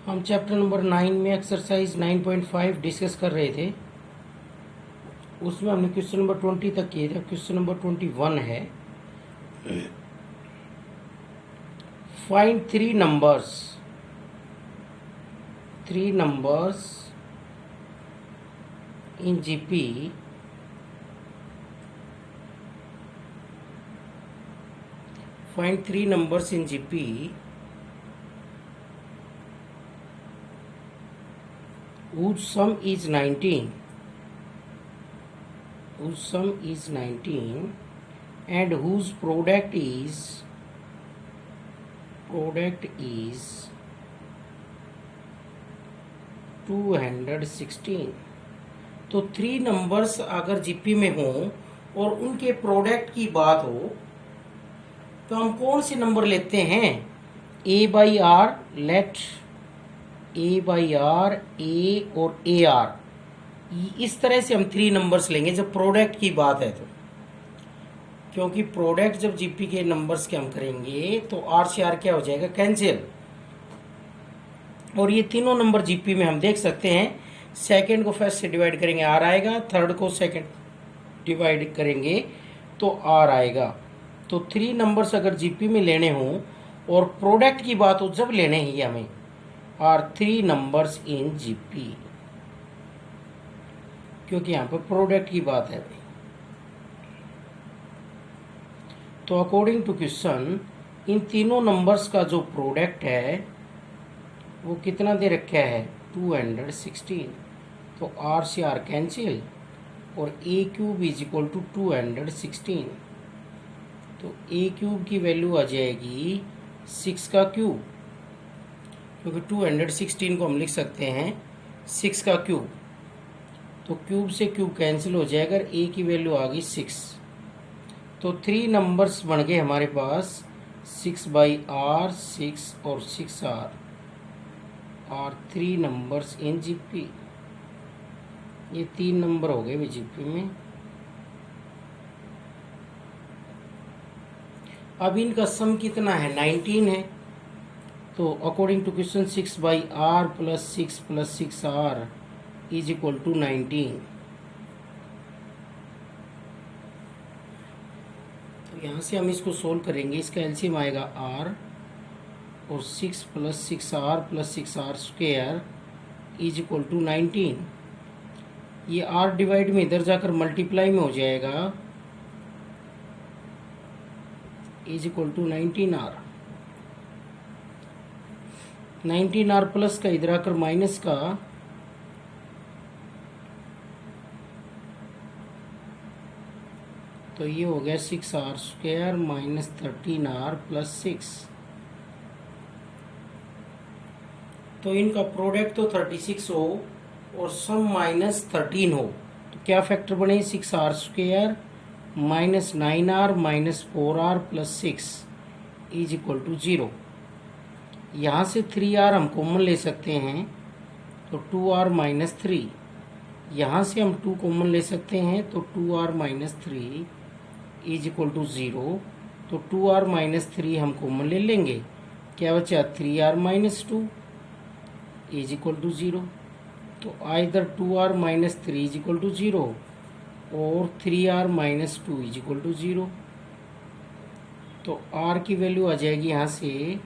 हम chapter number 9 में exercise 9.5 discuss कर रहे थे। उसमें हमने क्वेश्चन नंबर 20 तक किए थे। क्वेश्चन नंबर 21 है, find three numbers in GP whose sum is 19 and whose product is 216। तो थ्री नंबर्स अगर जीपी में हो और उनके प्रोडक्ट की बात हो तो हम कौन से नंबर लेते हैं? A by R, let A by are, ए और ए आर, इस तरह से हम थ्री नंबर्स लेंगे जब प्रोडक्ट की बात है। तो क्योंकि प्रोडक्ट जब जीपी के नंबर्स के हम करेंगे तो आर से आर क्या हो जाएगा? कैंसिल। और ये तीनों नंबर जीपी में हम देख सकते हैं, सेकंड को फर्स्ट से डिवाइड करेंगे आर आएगा, थर्ड को सेकंड डिवाइड करेंगे तो आर आएगा। तो थ्री नंबर्स अगर जीपी में लेने हों और प्रोडक्ट की बात हो जब लेने ही हमें are three numbers in GP, क्योंकि यहाँ पर प्रोडक्ट की बात है। तो अकॉर्डिंग टू क्वेश्चन इन तीनों नंबर्स का जो प्रोडक्ट है वो कितना दे रखा है? 216। तो आर से आर कैंसिल और ए क्यूब इज इक्वल टू 216। तो ए क्यूब की वैल्यू आ जाएगी 6 का क्यूब, क्योंकि 216 को हम लिख सकते हैं 6 का क्यूब। तो क्यूब से क्यूब कैंसिल हो जाएगा, ए की वैल्यू आ गई 6। तो थ्री नंबर्स बन गए हमारे पास 6 बाई आर, 6 और 6 r three numbers in GP. ये तीन नंबर हो गए जीपी में। अब इनका सम कितना है? 19 है। तो according to question 6 by r plus 6 r is equal to 19। तो यहाँ से हम इसको सोल्व करेंगे। इसका एलसीएम आएगा आर और 6 plus 6 r square is equal to 19। ये आर डिवाइड में इधर जाकर मल्टीप्लाई में हो जाएगा, is equal to 19R। 19R plus का इधर आकर माइनस का, तो ये हो गया 6R square minus 13R plus 6। तो इनका प्रोडक्ट तो 36 हो और सम माइनस 13 हो, तो क्या फैक्टर बने? 6R square minus 9R minus 4R plus 6 is equal to 0। यहाँ से 3R हम कॉमन ले सकते हैं, तो 2R माइनस 3। यहाँ से हम 2 कॉमन ले सकते हैं, तो 2R minus 3 is equal to 0। तो 2R माइनस 3 हम कॉमन ले लेंगे, क्या बचा? 3R minus 2 is equal to 0। तो either 2R minus 3 is equal to 0 और 3R minus 2 is equal to 0। तो R की वैल्यू आ जाएगी, यहाँ से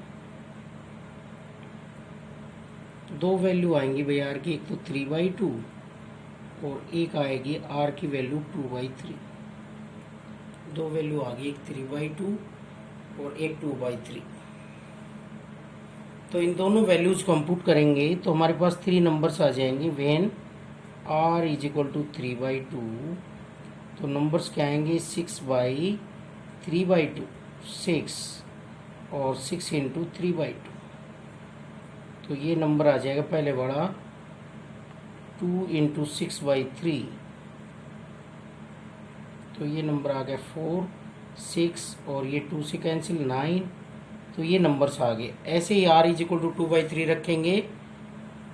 दो वैल्यू आएंगी भाई R की, एक तो 3/2 और एक आएगी R की वैल्यू 2/3। दो वैल्यू आ गई, एक 3/2 और एक 2/3। तो इन दोनों वैल्यूज को हम पुट करेंगे तो हमारे पास थ्री नंबर्स आ जाएंगे। When R is equal to 3/2, तो नंबर्स क्या आएंगे? 6/3/2, 6 और 6 इंटू 3/2। तो ये नंबर आ जाएगा पहले बड़ा 2 इंटू 6/3, तो ये नंबर आ गया 4, 6 और ये 2 से कैंसिल 9। तो ये नंबर्स आ गए। ऐसे ही R इज इक्वल टू 2/3 रखेंगे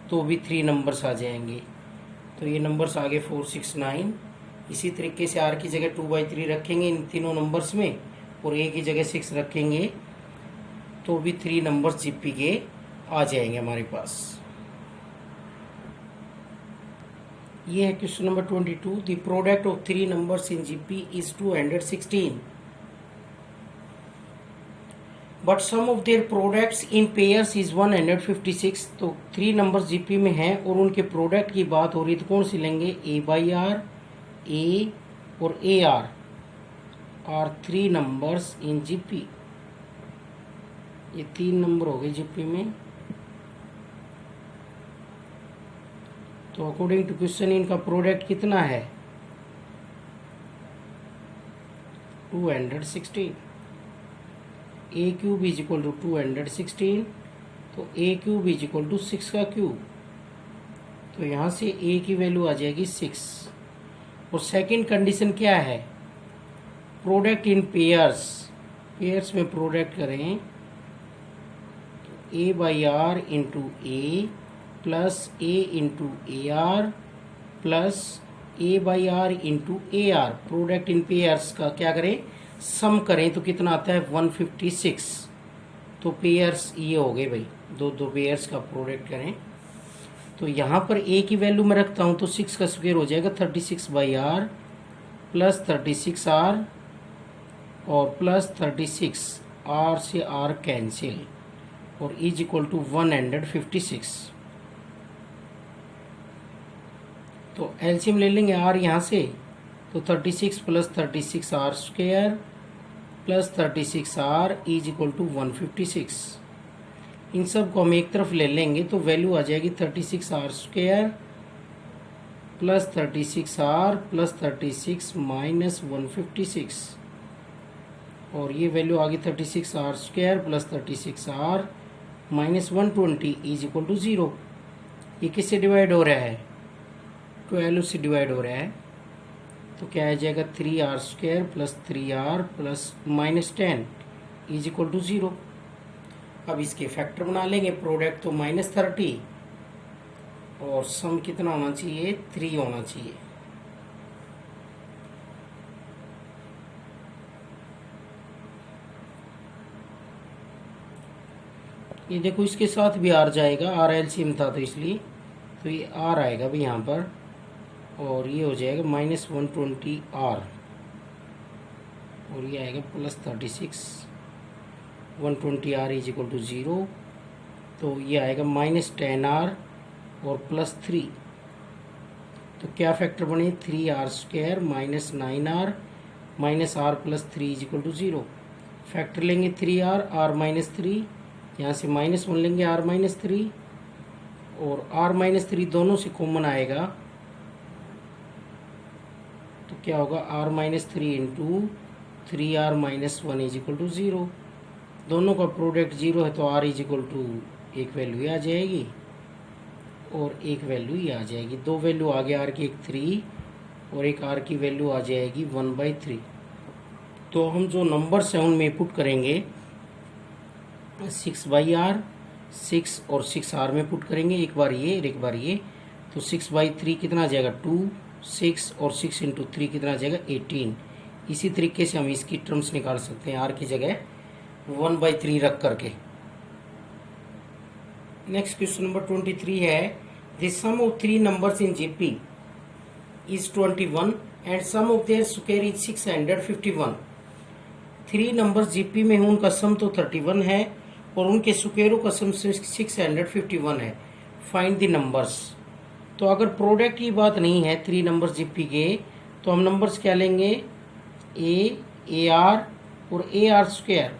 तो भी थ्री नंबर्स आ जाएंगे। तो ये नंबर्स आ गए 4, 6, 9। इसी तरीके से R की जगह 2/3 रखेंगे इन तीनों नंबर्स में और A की जगह 6 रखेंगे तो भी थ्री नंबर्स जीपी के आ जाएंगे हमारे पास। ये है question number 22। The product of three numbers in GP is 216 but sum of their products in pairs is 156। तो थ्री नंबर्स जीपी में हैं और उनके प्रोडक्ट की बात हो रही है तो कौन सी लेंगे, ए बाई आर, ए और A R three numbers in GP. ये तीन नंबर हो गए जीपी में। तो अकॉर्डिंग टू क्वेश्चन इनका प्रोडक्ट कितना है, 216। ए क्यूब इज इक्वल टू 216, तो ए क्यूब इज इक्वल टू 6 का क्यूब। तो यहाँ से ए की वैल्यू आ जाएगी 6। और सेकंड कंडीशन क्या है, प्रोडक्ट इन पेयर्स। पेयर्स में प्रोडक्ट करें तो a by r into a plus a into a r plus a by r into a r. Product in pairs का क्या करें, सम करें तो कितना आता है 156। तो पेयर्स ये हो गए भाई, दो दो पेयर्स का प्रोडक्ट करें तो यहाँ पर ए की वैल्यू में रखता हूँ तो 6 का स्क्वायर हो जाएगा 36 बाई आर प्लस 36 आर और प्लस 36 आर से आर कैंसिल और इज इक्वल टू 156। तो एलसीएम ले लेंगे आर यहाँ से, तो 36 plus 36 r square plus 36 r is equal to 156। इन सब को हम एक तरफ ले लेंगे तो वैल्यू आ जाएगी 36 r square plus 36 r plus 36 minus 156 और ये वैल्यू आ गई 36 r square plus 36 r minus 120 is equal to 0। ये किससे डिवाइड हो रहा है, 12 से डिवाइड हो रहा है। तो क्या आ जाएगा 3r square plus 3r plus minus 10 is equal to 0। अब इसके फैक्टर बना लेंगे, प्रोडक्ट तो -30 और सम कितना होना चाहिए, 3 होना चाहिए। ये देखो इसके साथ भी आर जाएगा, आर एलसीएम था तो इसलिए तो ये आर आएगा भी यहाँ पर और ये हो जाएगा -120 आर और ये आएगा plus 36 120 r is equal to 0। तो ये आएगा -10 आर और प्लस 3। तो क्या फैक्टर बने 3r square minus 9r minus r plus 3 is equal to 0। Factor लेंगे 3r r माइनस 3, यहाँ से -1 लेंगे r माइनस 3 और r माइनस 3 दोनों से कॉमन आएगा तो क्या होगा r minus 3 into 3r minus 1 is equal to 0। दोनों का प्रोडक्ट 0 है तो r इज इक्वल टू एक वैल्यू आ जाएगी और एक वैल्यू ये आ जाएगी। दो वैल्यू आ गया r की, एक 3 और एक r की वैल्यू आ जाएगी 1/3। तो हम जो नंबर्स हैं उनमें पुट करेंगे 6/r 6 और 6r में पुट करेंगे, एक बार ये और एक बार ये। तो 6/3 कितना आ जाएगा 2, 6 और 6 इंटू 3 कितना आ जाएगा 18। इसी तरीके से हम इसकी टर्म्स निकाल सकते हैं r की जगह 1/3 रख करके। नेक्स्ट क्वेश्चन नंबर 23 है the sum of three numbers in GP is 21 and sum of their square is 651। Three numbers GP में हैं, उनका सम तो 31 है और उनके स्क्वायरों का सम 651 है। Find the numbers. तो अगर प्रोडक्ट की बात नहीं है थ्री नंबर्स जीपी के तो हम नंबर्स क्या लेंगे, ए आर और ए r square,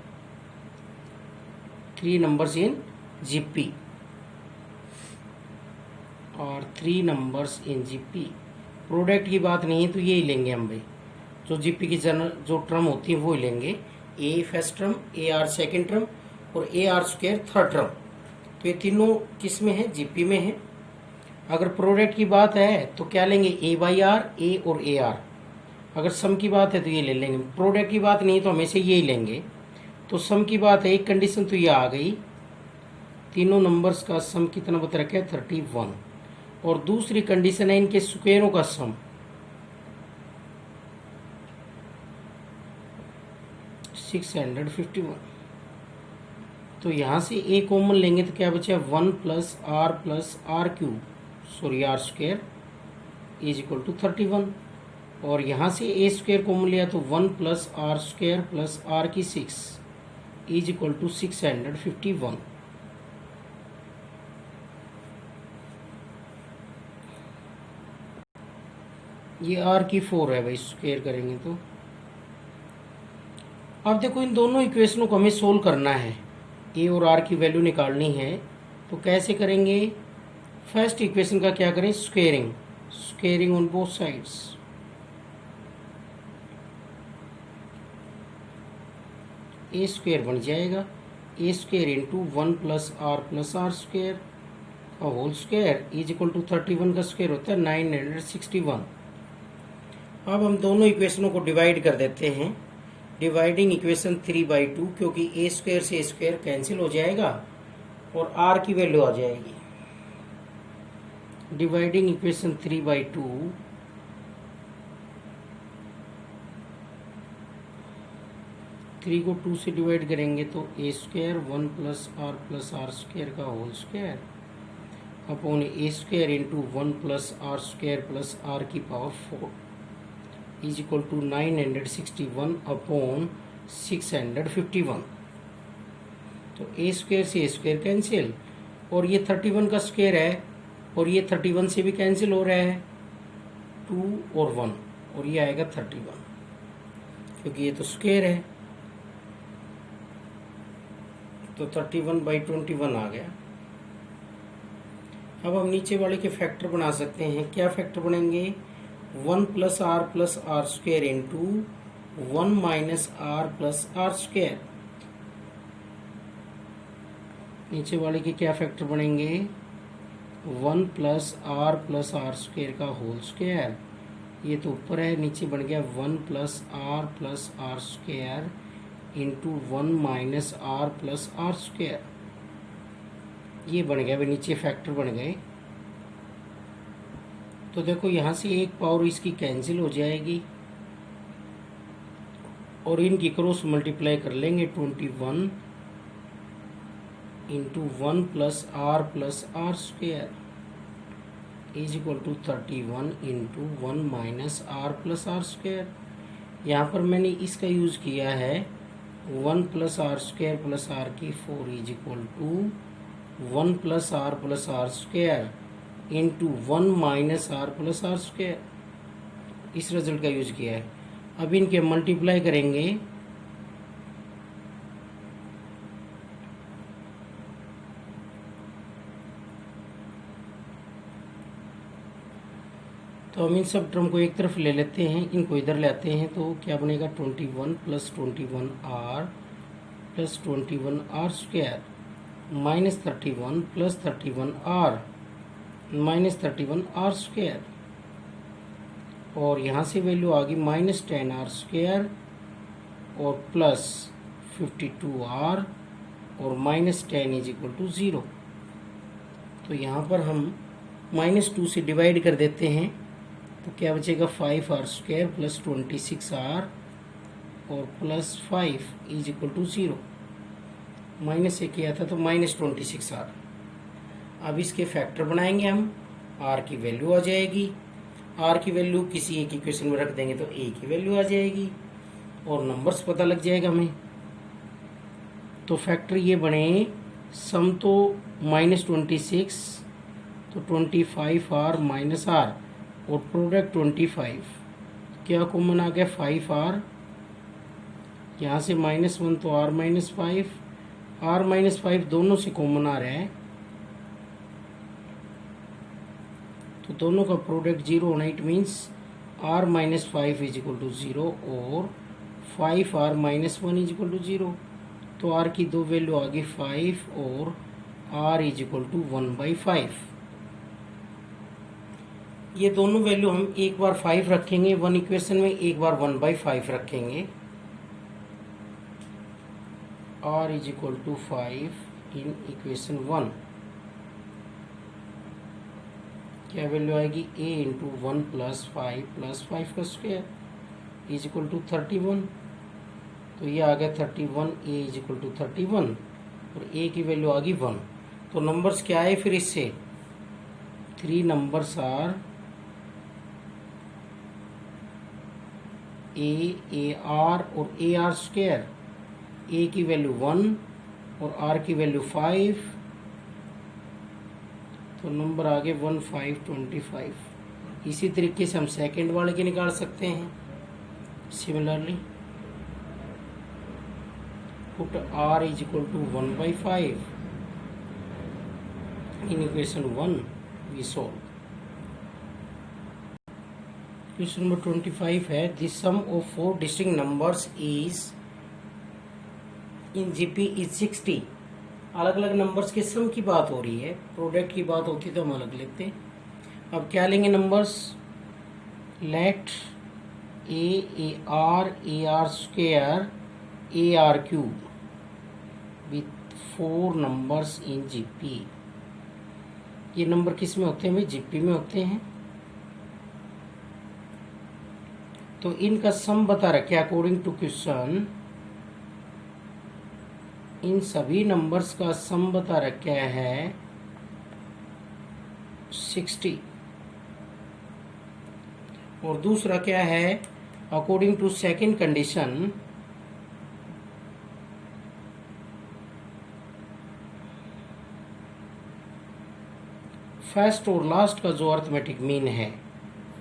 three numbers in GP और three numbers in GP. Product की बात नहीं है तो यही लेंगे हम भाई, जो जीपी की जो टर्म होती है वो ही लेंगे, a first term, a r second term और ए आर स्क्वायर थर्ड टर्म। तो ये तीनों किस में है, जीपी में है। अगर प्रोडक्ट की बात है तो क्या लेंगे, ए बाई आर, ए और ए आर। अगर सम की बात है तो ये ले लेंगे। प्रोडक्ट की बात नहीं तो हमेशा यही लेंगे। तो सम की बात है, एक कंडीशन तो ये आ गई, तीनों नंबर्स का सम कितना बता रखा है 31 और दूसरी कंडीशन है इनके स्क्वायरों का सम 651। तो यहाँ से ए कॉमन लेंगे तो क्या बचा, 1 plus r cube sorry r square is equal to 31। और यहाँ से ए स्क्वायर कॉमन लिया तो 1 plus r square plus r की 6 इज इक्वल टू 651। ये आर की 4 है भाई, स्क्वायर करेंगे तो। अब देखो इन दोनों इक्वेशनों को हमें सोल्व करना है, ए और आर की वैल्यू निकालनी है। तो कैसे करेंगे, फर्स्ट इक्वेशन का क्या करें, squaring on both sides. A square बन जाएगा a square into 1 plus r square का whole square is equal to 31 का स्क्वायर होता है 961। अब हम दोनों इक्वेशनों को डिवाइड कर देते हैं। डिवाइडिंग इक्वेशन 3/2, क्योंकि ए स्क्वायर से ए स्क्वायर कैंसिल हो जाएगा और आर की वैल्यू आ जाएगी। डिवाइडिंग इक्वेशन 3/2, थ्री को 2 से डिवाइड करेंगे तो a square 1 plus r square का whole square upon a square into 1 plus r की power 4 is equal to 961 upon 651। तो ए स्क्वायर से ए स्क्वायर कैंसिल, और ये 31 का स्क्वायर है और ये 31 से भी कैंसिल हो रहा है, 2 और 1, और ये आएगा 31 क्योंकि ये तो स्क्वायर है। तो 31/21 आ गया। अब हम नीचे वाले के फैक्टर बना सकते हैं। क्या फैक्टर बनेंगे, 1 plus r square into 1 minus r square. नीचे वाले के क्या फैक्टर बनेंगे, 1 प्लस आर स्क्वायर का होल स्क्वायर, ये तो ऊपर है, नीचे बन गया 1 plus r square into 1 minus r square. ये बन गया भाई, नीचे फैक्टर बन गए। तो देखो यहाँ से एक पावर इसकी कैंसिल हो जाएगी और इनकी क्रॉस मल्टीप्लाई कर लेंगे, 21 into 1 plus r square is equal to 31 into 1 minus r square. यहाँ पर मैंने इसका यूज़ किया है 1 plus r square plus r की 4 is equal to 1 plus r square into 1 minus r square. इस रिजल्ट का यूज किया है। अब इनके मल्टीप्लाई करेंगे तो हम इन सब टर्म को एक तरफ ले लेते हैं, इनको इधर ले आते हैं तो क्या बनेगा, 21 plus 21 plus 21 square minus 31 plus 31 minus 31 square. और यहाँ से वैल्यू आ गई माइनस 10 स्क्वायर और प्लस 52 और माइनस 10 इज इक्वल टू 0। तो यहाँ पर हम -2 से डिवाइड कर देते हैं तो क्या बचेगा, 5 स्क्वायर प्लस 26 और plus 5 is equal to 0। Minus से किया था तो -26 अब इसके फैक्टर बनाएंगे हम, आर की वैल्यू आ जाएगी। आर की वैल्यू किसी एक इक्वेशन में रख देंगे तो ए की वैल्यू आ जाएगी और नंबर्स पता लग जाएगा हमें। तो फैक्टर ये बने, सम तो -26 तो 25 माइनस आर और प्रोडक्ट 25, क्या कॉमन आ गया 5 यहाँ से -1 तो r-5 दोनों से कॉमन आ रहा है तो दोनों का प्रोडक्ट 0 होना, it means r-5 is equal to 0 और 5r-1 इज इक्वल टू 0। तो r की दो वैल्यू आ गई 5 और r इज इक्वल टू 1/5। ये दोनों वैल्यू हम एक बार 5 रखेंगे वन इक्वेशन में, एक बार 1/5 रखेंगे। r is equal to 5 in equation 1, क्या वैल्यू आएगी, a इंटू 1 प्लस 5 का स्क्वायर इज इक्वल टू 31। तो ये आ गया 31, a इज इक्वल टू 31 और ए की वैल्यू आ गई 1। तो नंबर्स क्या है फिर इससे, 3 नंबर्स आर ए आर और ए आर स्क्वायर। ए की वैल्यू 1 और आर की वैल्यू 5, तो नंबर आ गए 1525। इसी तरीके से हम सेकंड वाले के निकाल सकते हैं। Similarly put r is equal to 1/5 in equation 1 we solve. Question number 25 है, the sum of 4 distinct numbers is in GP is 60। अलग अलग नंबर्स के सम की बात हो रही है, प्रोडक्ट की बात होती तो हम अलग लेते। अब क्या लेंगे numbers, let a r square a r cube with 4 numbers in GP. ये नंबर किस में होते हैं भाई, जीपी में होते हैं। तो इनका सम बता रखे अकॉर्डिंग टू क्वेश्चन, इन सभी नंबर्स का सम बता रखा है 60। और दूसरा क्या है, according to second condition, first और लास्ट का जो अर्थमेटिक मीन है,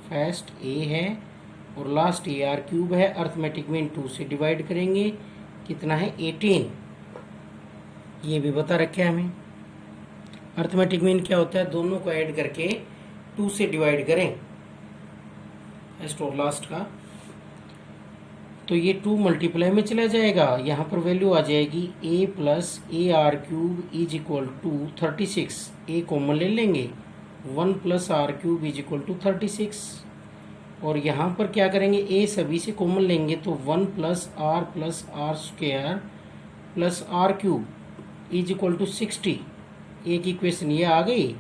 फर्स्ट ए है और लास्ट ए आर क्यूब है, अर्थमेटिक मीन 2 से डिवाइड करेंगे, कितना है 18। ये भी बता रखे हमें। अर्थमेटिक मीन क्या होता है, दोनों को ऐड करके 2 से डिवाइड करें फर्स्ट और लास्ट का, तो ये 2 मल्टीप्लाई में चला जाएगा। यहाँ पर वैल्यू आ जाएगी a plus a r cube is equal to 36। A common ले लेंगे, 1 plus r cube is equal to 36। और यहाँ पर क्या करेंगे, ए सभी से कॉमन लेंगे तो 1 plus r square plus r cube is equal to 60। एक इक्वेशन ये आ गई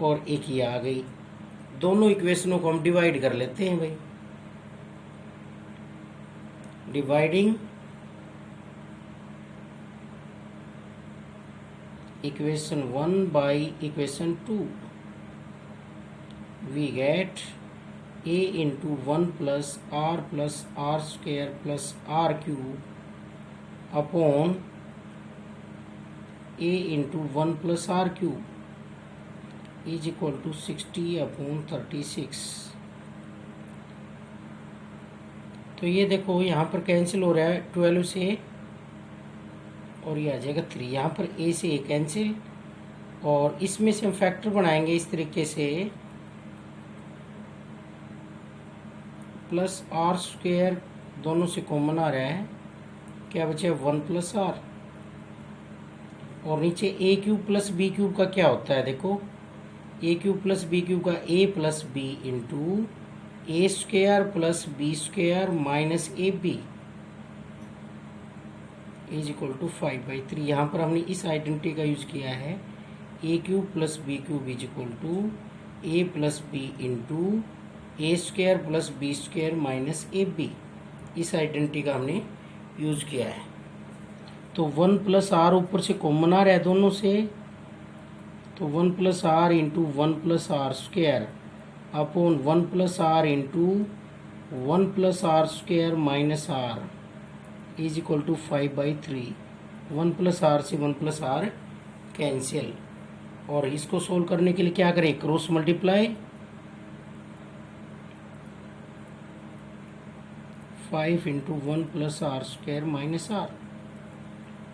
और एक ये आ गई। दोनों इक्वेशनों को हम डिवाइड कर लेते हैं भाई। डिवाइडिंग इक्वेशन 1 बाई equation 2 we get a into 1 plus r square plus r cube upon a into 1 plus r cube is equal to 60 upon 36। तो ये देखो यहाँ पर कैंसिल हो रहा है 12 से, और ये आ जाएगा 3। यहाँ पर a से a कैंसिल, और इसमें से हम फैक्टर बनाएंगे इस तरीके से, प्लस आर स्क्वायर दोनों से कॉमन आ रहा है, क्या बचे 1 प्लस आर, और नीचे a cube plus b cube का क्या होता है, देखो a cube plus b cube का a plus b into a square plus b square minus a b is equal to 5/3। यहाँ पर हमने इस आइडेंटिटी का यूज किया है, a cube plus b cube is equal to a plus b into a square plus b square minus a b. इस identity का हमने यूज किया है। तो 1 प्लस आर ऊपर से कॉमन आ रहा है दोनों से, तो 1 plus r into 1 plus r square upon 1 plus r into 1 plus r square minus r is equal to 5/3। 1 plus r से 1 प्लस आर कैंसिल, और इसको सोल्व करने के लिए क्या करें, cross multiply, 5 into 1 plus r square minus r,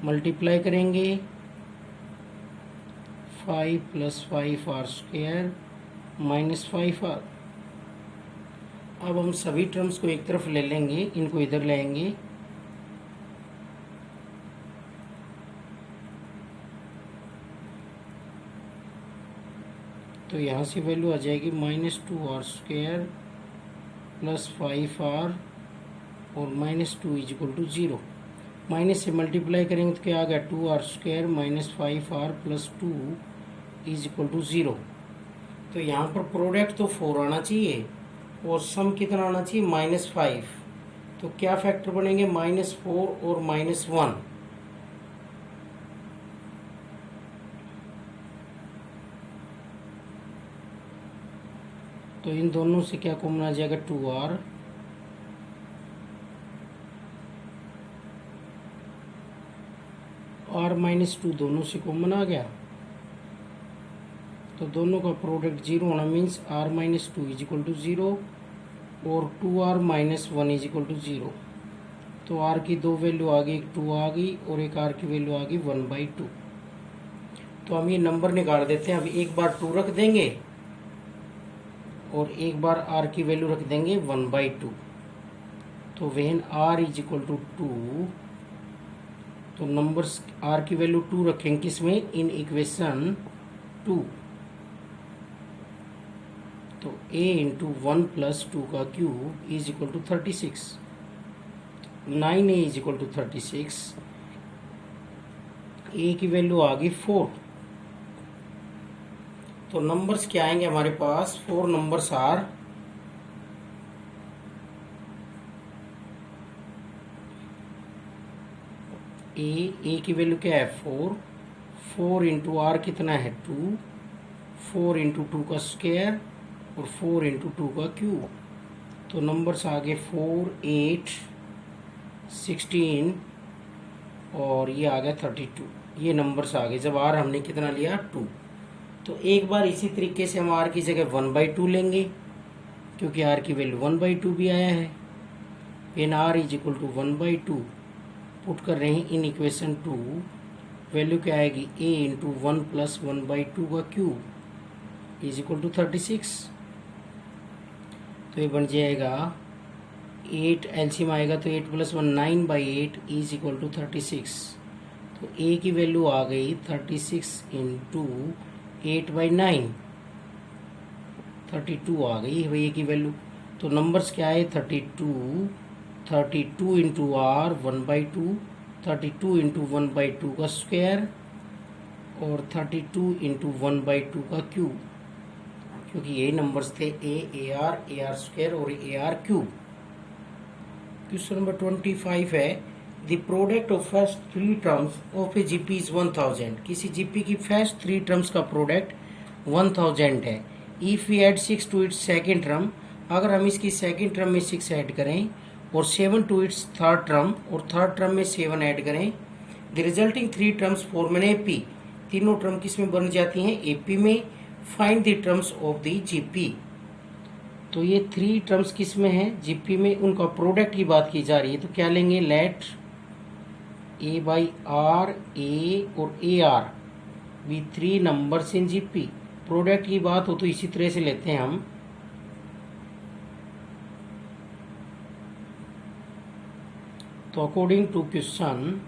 multiply करेंगे 5 plus 5 r square minus 5 r. अब हम सभी टर्म्स को एक तरफ ले लेंगे, इनको इधर लाएंगे, तो यहाँ से वैल्यू आ जाएगी -2 आर स्क्वायर प्लस 5 आर और -2 इज इक्वल टू 0। माइनस से मल्टीप्लाई करेंगे तो क्या आ गया, 2 r square minus 5 r plus 2 is equal to 0। तो यहाँ पर प्रोडक्ट तो 4 आना चाहिए और सम कितना आना चाहिए, -5। तो क्या फैक्टर बनेंगे, -4 और -1। तो इन दोनों से क्या कॉमन आ जाएगा, 2r, r-2 दोनों से कॉमन आ गया, तो दोनों का प्रोडक्ट 0 होना means r-2 is equal to 0 और 2r-1 इज इक्वल टू 0। तो r की दो वैल्यू आ गई, एक 2 आ गई और एक r की वैल्यू आ गई 1/2। तो हम ये नंबर निकाल देते हैं। अभी एक बार 2 रख देंगे और एक बार r की वैल्यू रख देंगे 1/2। तो when r is equal to 2, तो नंबर्स r की वैल्यू 2 रखेंगे किसमें, इन इक्वेशन 2। तो a इंटू 1 प्लस 2 का cube is equal to 36। 9a is equal to 36। a की वैल्यू आ गई 4। तो नंबर्स क्या आएंगे हमारे पास, 4 नंबर्स आर ए की वैल्यू क्या है 4, 4 इंटू आर कितना है 2, 4 इंटू 2 का स्क्वायर और 4 इंटू 2 का क्यूब। तो नंबर्स आ गए 4, 8, 16 और ये आ गया 32। ये नंबर्स आ गए जब आर हमने कितना लिया 2। तो एक बार इसी तरीके से हम आर की जगह 1/2 लेंगे, क्योंकि आर की वैल्यू 1/2 भी आया है। When r is equal to 1/2 put कर रहे हैं इन इक्वेशन 2, वैल्यू क्या आएगी, a इंटू 1 प्लस 1/2 का क्यूब इज इक्वल टू 36। तो ये बन जाएगा 8, एलसीएम आएगा तो 8 प्लस 1 9/8 इज इक्वल टू 36। तो a की वैल्यू आ गई 36 इंटू 8/9, 32 आ गई है a की वैल्यू। तो नंबर्स क्या है 32 इंटू आर 1/2, 32 इंटू 1/2 का स्क्वायर और 32 इंटू 1/2 का क्यूब, क्योंकि यही नंबर्स थे ए आर स्क्वायर और ए आर क्यूब। क्वेश्चन नंबर 25 है, the product of first 3 terms of A GP is 1000। किसी जीपी की फर्स्ट 3 टर्म्स का प्रोडक्ट 1000 है। If we add 6 to its second term, अगर हम इसकी सेकेंड टर्म में 6 ऐड करें और 7 टू इट्स थर्ड टर्म और थर्ड टर्म में 7 ऐड करें, the resulting 3 terms form an AP. तीनों टर्म किस में बन जाती हैं, एपी में। Find the terms of the GP. तो ये 3 टर्म्स किस में है, जीपी में, उनका प्रोडक्ट की बात की जा रही है। तो क्या लेंगे, लेट ए बाई आर, ए और ए r be 3 numbers in GP. Product की बात हो तो इसी तरह से लेते हैं हम। तो अकॉर्डिंग टू क्वेश्चन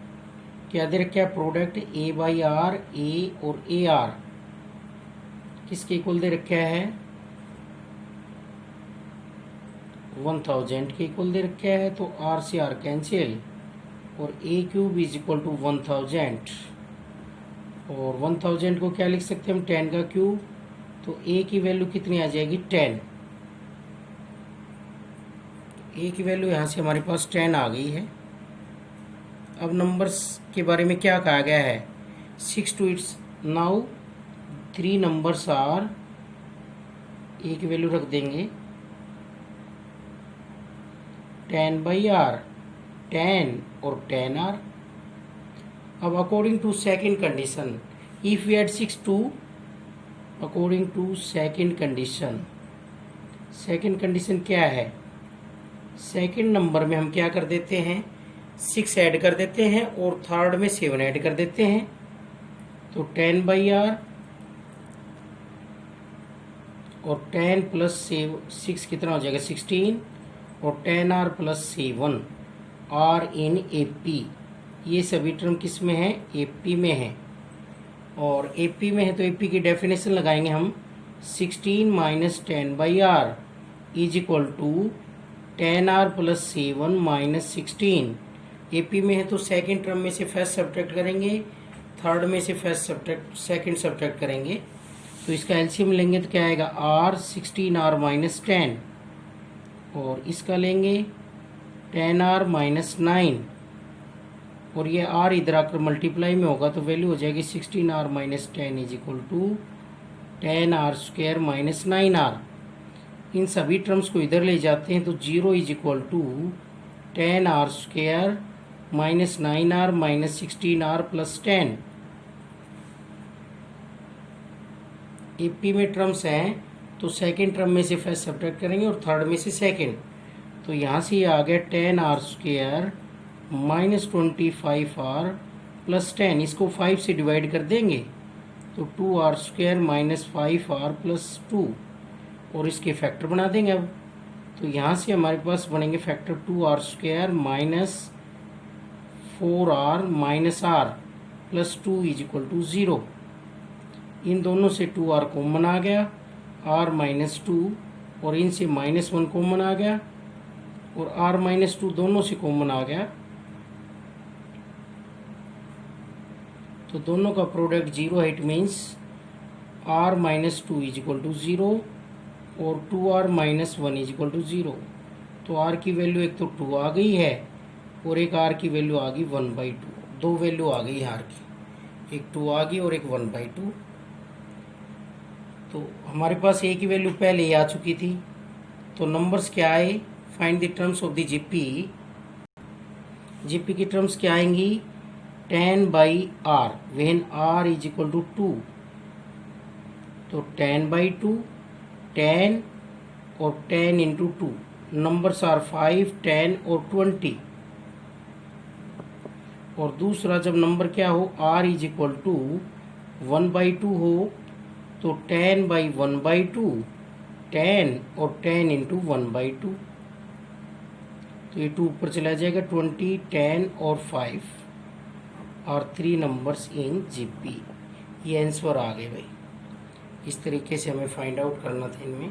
क्या दे रखा है, प्रोडक्ट ए बाई आर, ए और ए आर किसके इक्वल दे रखा है, 1000 के इक्वल दे रखा है। तो आर से आर कैंसिल और ए क्यूब इज इक्वल टू 1000 और 1000 को क्या लिख सकते हैं हम, 10 का क्यूब। तो ए की वैल्यू कितनी आ जाएगी 10। ए की वैल्यू यहाँ से हमारे पास 10 आ गई है। अब नंबर्स के बारे में क्या कहा गया है, 6 to its, now 3 numbers are, a की वैल्यू रख देंगे 10/r, 10 और 10r। अब according to second condition, if we add 6 to, according to second condition, second condition क्या है, सेकेंड नंबर में हम क्या कर देते हैं, 6 ऐड कर देते हैं और थर्ड में 7 ऐड कर देते हैं। तो 10/r और 10 प्लस 6 कितना हो जाएगा 16 और 10r plus 7 are in AP. ये सभी टर्म किस में है, एपी में है। और एपी में है तो एपी की डेफिनेशन लगाएंगे हम, 16 minus 10/r is equal to 10r plus 7 minus 16। AP में है तो सेकेंड टर्म में से फर्स्ट सब्ट्रैक्ट करेंगे, थर्ड में से सेकेंड सब्ट्रैक्ट करेंगे। तो इसका एलसीएम लेंगे तो क्या आएगा, r 16r माइनस 10 और इसका लेंगे 10r माइनस 9 और ये r इधर आकर मल्टीप्लाई में होगा तो वैल्यू हो जाएगी 16r minus 10 is equal to 10r square minus 9r। इन सभी टर्म्स को इधर ले जाते हैं तो 0 is equal to 10r² minus 9r minus 16r plus 10। AP में टर्म्स हैं तो सेकेंड टर्म में से फर्स्ट सब्ट्रैक्ट करेंगे और थर्ड में से सेकेंड। तो यहाँ से ये आ गया 10r² माइनस 25r प्लस 10। इसको 5 से डिवाइड कर देंगे तो 2r² माइनस 5r प्लस 2 और इसके फैक्टर बना देंगे। अब तो यहाँ से हमारे पास बनेंगे factor 2r² minus 4r minus r plus 2 is equal to 0। इन दोनों से 2r कॉमन आ गया, r माइनस 2 और इनसे -1 कॉमन आ गया और r माइनस 2 दोनों से कॉमन आ गया। तो दोनों का प्रोडक्ट 0 है। It means r minus 2 is equal to 0 और 2r minus 1 is equal to 0। तो r की वैल्यू एक तो 2 आ गई है और एक r की वैल्यू आ गई 1/2। दो वैल्यू आ गई r की, एक 2 आ गई और एक 1/2। तो हमारे पास a की वैल्यू पहले ही आ चुकी थी। तो नंबर्स क्या आए, find the terms of the GP. GP की टर्म्स क्या आएंगी, 10/r when r is equal to 2। तो 10/2, 10 और 10 इंटू 2। नंबर्स आर 5, 10 और 20। और दूसरा जब नंबर क्या हो, r इज इक्वल टू 1/2 हो तो 10/1/2, 10 और 10 इंटू 1/2। तो ये 2 ऊपर चला जाएगा। 20, 10 और 5 और 3 नंबर्स इन जीपी। ये आंसर आ गए भाई। इस तरीके से हमें फाइंड आउट करना था इनमें।